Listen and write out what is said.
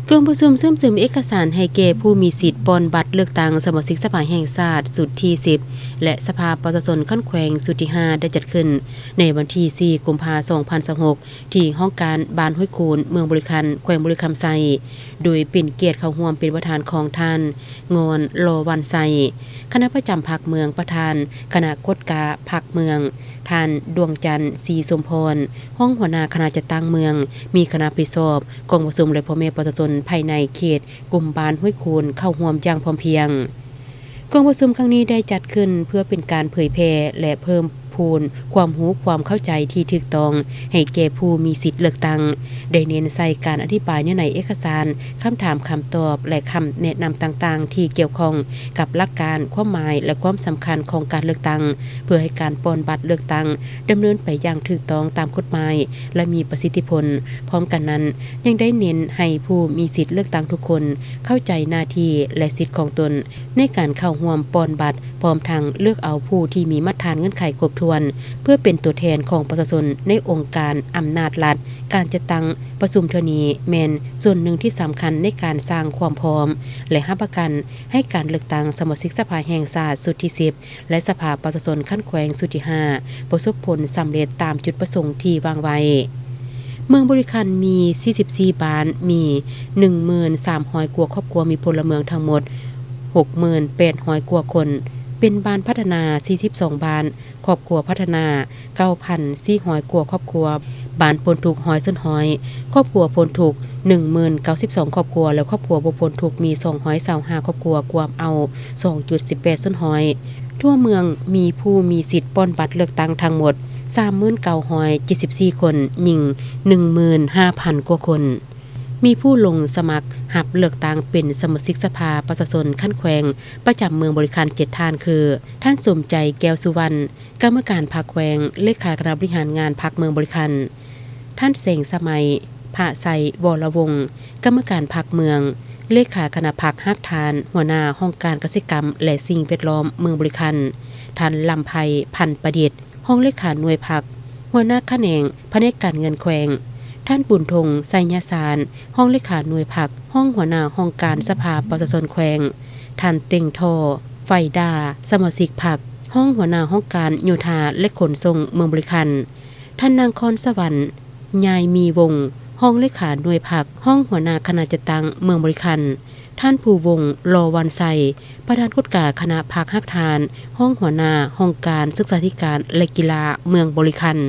กลุ่มประชุมซึมเอกสารให้แก่ผู้มีสิทธิ์ปอนบัตรเลือกตั้งสมาชิกสภาแห่งชาติสุดที่10และสภาประชาชนขั้นแขวงสุดที่5ได้จัดขึ้นในวันที่4กุมภาพันธ์2026ที่ห้องการบ้านห้วยโคนเมืองบริคันแขวงบริคำไซโดยเป็นเกียรติเข้าร่วมเป็นประธานของท่านงอนโลวันไซคณะประจำพรรคเมืองประธานคณะกฎกาพรรคเมืองท่านดวงจันทร์ศรีสมพรห้องหัวหน้าคณะจัดตั้งเมืองมีคณะผู้สอบกองประชุมและพ่อแม่ประชาชนภายในเขตกลุ่มบ้านห้วยโคนเข้าร่วมอย่างพร้อมเพรียงกองประชุมครั้งนี้ได้จัดขึ้นเพื่อเป็นการเผยแพร่และเพิ่มพูนความรู้ความเข้าใจที่ถูกต้องให้แก่ผู้มีสิทธิ์เลือกตั้งได้เน้นใส่การอธิบายในเอกสารคำถามคำตอบและคำแนะนำต่างๆที่เกี่ยวข้องกับหลักการความหมายและความสำคัญของการเลือกตั้งเพื่อให้การปอนบัตรเลือกตั้งดำเนินไปอย่างถูกต้องตามกฎหมายและมีประสิทธิผลพร้อมกันนั้นยังได้เน้นให้ผู้มีสิทธิ์เลือกตั้งทุกคนเข้าใจหน้าที่และสิทธิของตนในการเข้าร่วมปอนบัตรพร้อมทั้งเลือกเอาผู้ที่มีมาตรฐานเงื่อนไขครบถ้วนเพื่อเป็นตัวแทนของประชาชนในองค์การอำนาจรัฐการจัดตั้งประชุมเทื่อนี้แม่นส่วนหนึ่งที่สำคัญในการสร้างความพร้อมและรับประกันให้การเลือกตั้งสมาชิกสภาแห่งชาติสุดที่10และสภาประชาชนขั้นแขวงสุดที่5ประสบผลสำเร็จตามจุดประสงค์ที่วางไว้เมืองบริคันมี44บ้านมี 13,000 กว่าครอบครัวมีพลเมืองทั้งหมด 68,000 กว่าคนเป็นบ้านพัฒนา42บ้านครอบครัวพัฒนา 9,400 กว่าครอบครัวบ้านพ้นทุกข์100 ส้นห้อยครอบครัวพ้นทุกข์ 10,092 ครอบครัวและครอบครัวบ่พ้นทุกข์มี225ครอบครัวรวมเอา 2.18 ส้นห้อยทั่วเมืองมีผู้มีสิทธิ์ป้อนบัตรเลือกตั้งทั้งหมด 39,74 คนหญิง 15,000 กว่าคนมีผู้ลงสมัครหับเลือกตั้งเป็นสมาชิกสภาประชาชนขั้นแขวงประจำเมืองบริคัน7ท่านคือท่านสมใจแก้วสุวรรณกรรมการพรรคแขวงเลขาคณะบริหารงานพรรคเมืองบริคันท่านเสงสมัยพระไสวรวงศ์กรรมการพรรคเมืองเลขาคณะพรรคฮักทานหัวหน้าห้องการเกษตรกรรมและสิ่งแวดล้อมเมืองบริคันท่านลำไพพันประดิษฐ์ห้องเลขาหน่วยพรรคหัวหน้าแขนงแผนกการเงินแขวงท่านบุญธงไสยสารห้องเลขาหน่วยผักห้องหัวหน้าห้องการสภาประชาชนแขวงท่านเต็งทอไฟดาสมาชิกผักห้องหัวหน้าห้องการโยธาและขนส่งเมืองบริคันท่านนางคอนสวรรค์ยายมีวงห้องเลขาหน่วยผักห้องหัวหน้าคณะจัดตั้งเมืองบริคันท่านผู้วงรอวันไซประธานกฎการคณะพรรคฮักทานห้องหัวหน้าห้องการศึกษาธิการและกีฬาเมืองบริคัน